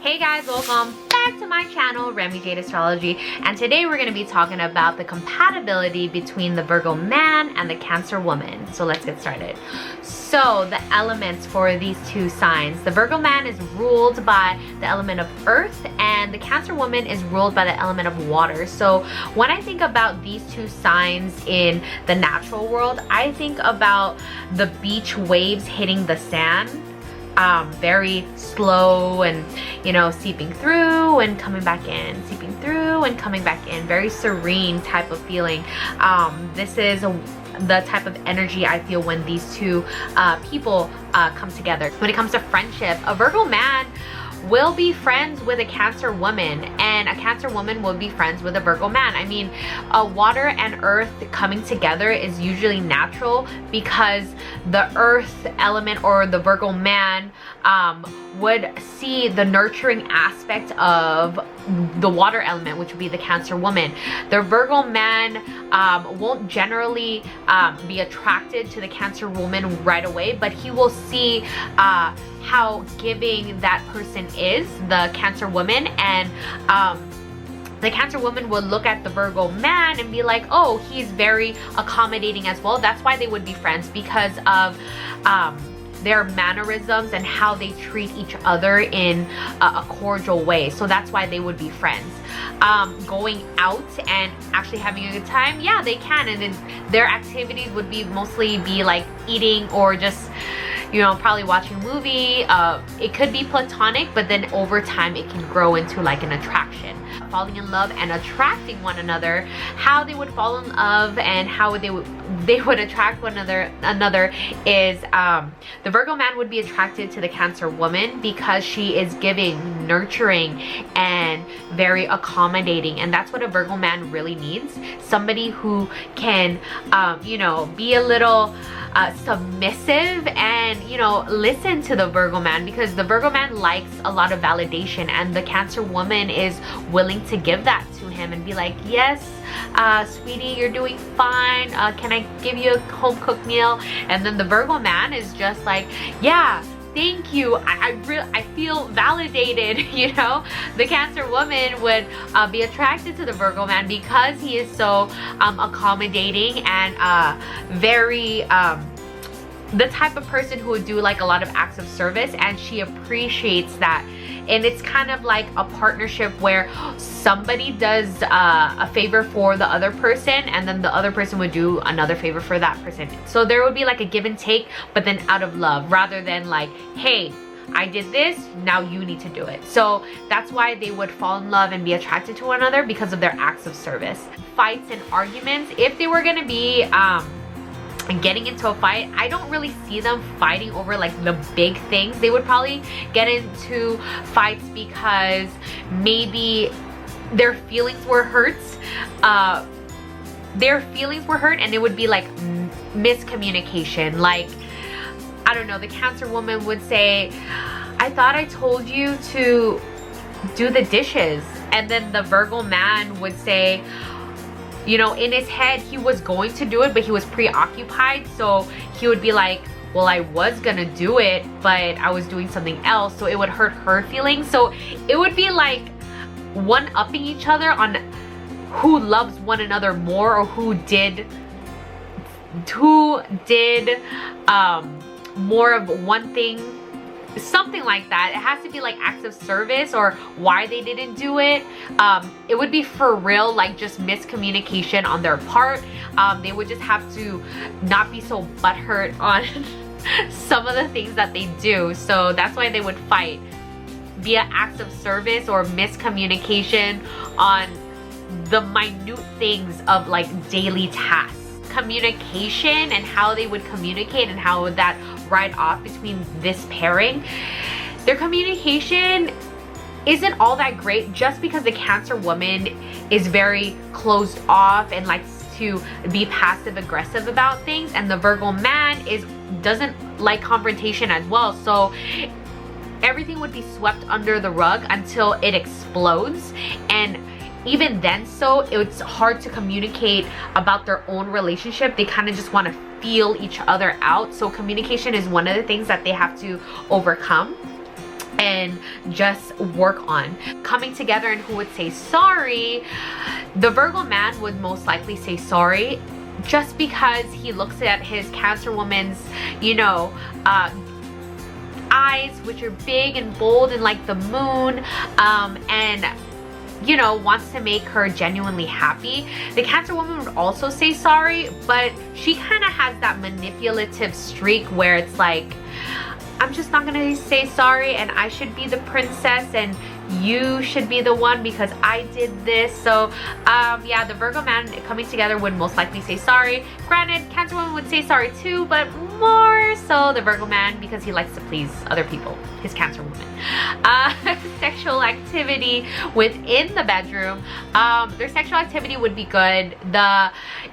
Hey guys, welcome back to my channel, Remy Jade Astrology, and today we're going to be talking about the compatibility between the Virgo man and the Cancer woman. So let's get started. So the elements for these two signs, the Virgo man is ruled by the element of earth and the Cancer woman is ruled by the element of water. So when I think about these two signs in the natural world, I think about the beach waves hitting the sand. Very slow and, you know, seeping through and coming back in, seeping through and coming back in. Very serene type of feeling. This is the type of energy I feel when these two people come together. When it comes to friendship, a Virgo man will be friends with a Cancer woman and a Cancer woman will be friends with a Virgo man. I mean, water and earth coming together is usually natural because the earth element or the Virgo man would see the nurturing aspect of the water element, which would be the Cancer woman. The Virgo man won't generally be attracted to the Cancer woman right away, but he will see how giving that person is, the Cancer woman, and the Cancer woman would look at the Virgo man and be like, oh, he's very accommodating as well. That's why they would be friends, because of their mannerisms and how they treat each other in a cordial way. So that's why they would be friends. Going out and actually having a good time, yeah, they can, and then their activities would be mostly be like eating or just, you know, probably watching a movie. It could be platonic, but then over time it can grow into like an attraction. Falling in love and attracting one another, how they would fall in love and how they would attract one another is the Virgo man would be attracted to the Cancer woman because she is giving, nurturing, and very accommodating, and that's what a Virgo man really needs. Somebody who can you know, be a little submissive and, you know, listen to the Virgo man, because the Virgo man likes a lot of validation and the Cancer woman is willing to give that to him and be like, yes, sweetie, you're doing fine, can I give you a home cooked meal? And then the Virgo man is just like, yeah, thank you, I feel validated. You know, the Cancer woman would be attracted to the Virgo man because he is so accommodating and very the type of person who would do like a lot of acts of service, and she appreciates that. And it's kind of like a partnership where somebody does a favor for the other person and then the other person would do another favor for that person. So there would be like a give and take, but then out of love, rather than like, hey, I did this, now you need to do it. So that's why they would fall in love and be attracted to one another, because of their acts of service. Fights and arguments, if they were gonna be and getting into a fight, I don't really see them fighting over like the big things. They would probably get into fights because maybe their feelings were hurt. Their feelings were hurt, and it would be like miscommunication. Like, I don't know, the Cancer woman would say, I thought I told you to do the dishes. And then the Virgo man would say, you know, in his head he was going to do it, but he was preoccupied, so he would be like, well, I was gonna do it, but I was doing something else, so it would hurt her feelings. So it would be like one-upping each other on who loves one another more, or who did more of one thing, something like that. It has to be like acts of service or why they didn't do it. It would be for real, like just miscommunication on their part. They would just have to not be so butthurt on some of the things that they do. So that's why they would fight via acts of service or miscommunication on the minute things of like daily tasks. Communication and how they would communicate and how would that ride off between this pairing. Their communication isn't all that great, just because the Cancer woman is very closed off and likes to be passive aggressive about things, and the Virgo man doesn't like confrontation as well. So everything would be swept under the rug until it explodes, and even then, so it's hard to communicate about their own relationship. They kind of just want to feel each other out. So communication is one of the things that they have to overcome. and just work on. Coming together and who would say sorry, the Virgo man would most likely say sorry just because he looks at his Cancer woman's, you know, eyes, which are big and bold and like the moon, and you know, wants to make her genuinely happy. The Cancer woman would also say sorry, but she kind of has that manipulative streak where it's like, I'm just not gonna say sorry, and I should be the princess and you should be the one because I did this. So yeah, the Virgo man coming together would most likely say sorry. Granted, Cancer woman would say sorry too, but more so the Virgo man because he likes to please other people, his Cancer woman. Sexual activity within the bedroom, their sexual activity would be good.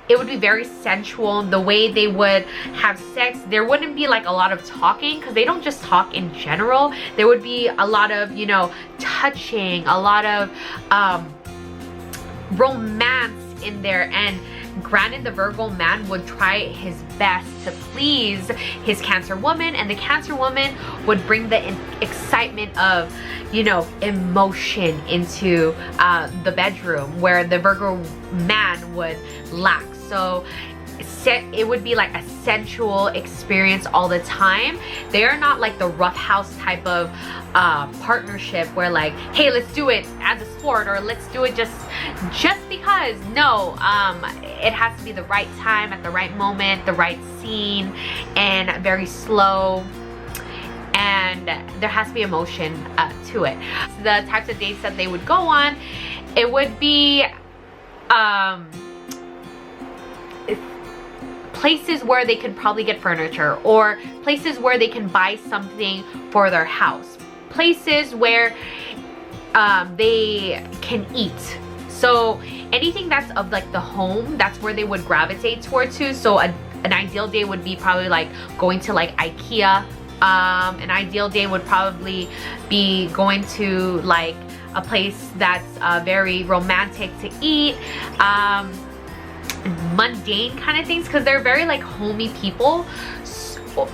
It would be very sensual. The way they would have sex, there wouldn't be like a lot of talking because they don't just talk in general. There would be a lot of, you know, touching, a lot of romance in there. And granted, the Virgo man would try his best to please his Cancer woman, and the Cancer woman would bring the excitement of, you know, emotion into the bedroom, where the Virgo man would lack. So it would be like a sensual experience all the time. They are not like the roughhouse type of partnership where like, hey, let's do it as a sport, or let's do it just because. No, it has to be the right time, at the right moment, the right scene, and very slow, and there has to be emotion to it. So the types of dates that they would go on, it would be places where they could probably get furniture, or places where they can buy something for their house, places where they can eat. So anything that's of like the home, that's where they would gravitate towards to. So an ideal day would be probably like going to like IKEA. An ideal day would probably be going to like a place that's very romantic to eat. Mundane kind of things, because they're very like homey people,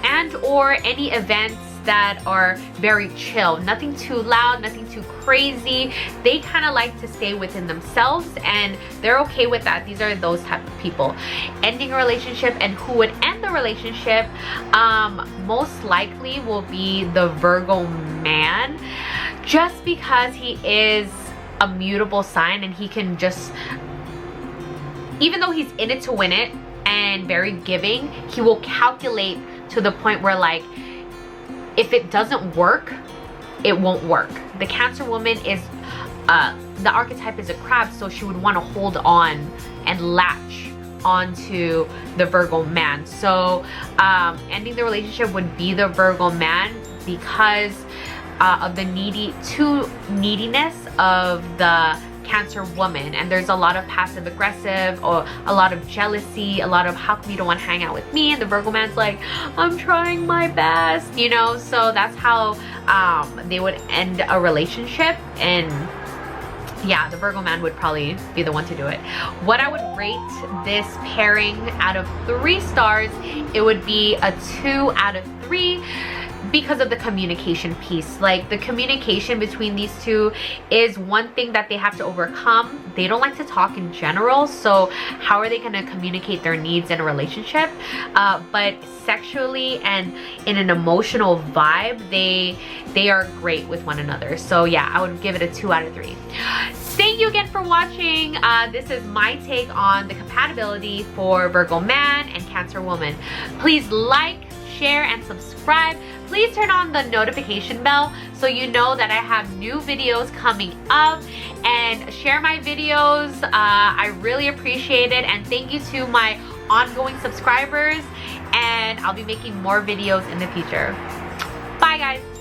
and or any events that are very chill, nothing too loud, nothing too crazy. They kind of like to stay within themselves, and they're okay with that. These are those type of people. Ending a relationship, and who would end the relationship most likely will be the Virgo man, just because he is a mutable sign, and he can just, even though he's in it to win it and very giving, he will calculate to the point where like, if it doesn't work, it won't work. The Cancer woman is, the archetype is a crab, so she would want to hold on and latch onto the Virgo man. So ending the relationship would be the Virgo man because of the neediness of the Cancer woman. And there's a lot of passive aggressive, or a lot of jealousy, a lot of how come you don't want to hang out with me, and the Virgo man's like, I'm trying my best, you know. So that's how they would end a relationship. And yeah, the Virgo man would probably be the one to do it. What I would rate this pairing out of 3 stars, it would be a 2 out of 3 because of the communication piece. Like, the communication between these two is one thing that they have to overcome. They don't like to talk in general, so how are they going to communicate their needs in a relationship? But sexually and in an emotional vibe, they are great with one another. So yeah, I would give it a 2 out of 3. Thank you again for watching. This is my take on the compatibility for Virgo man and Cancer woman. Please like, share, and subscribe. Please turn on the notification bell so you know that I have new videos coming up, and share my videos. I really appreciate it, and thank you to my ongoing subscribers, and I'll be making more videos in the future. Bye guys.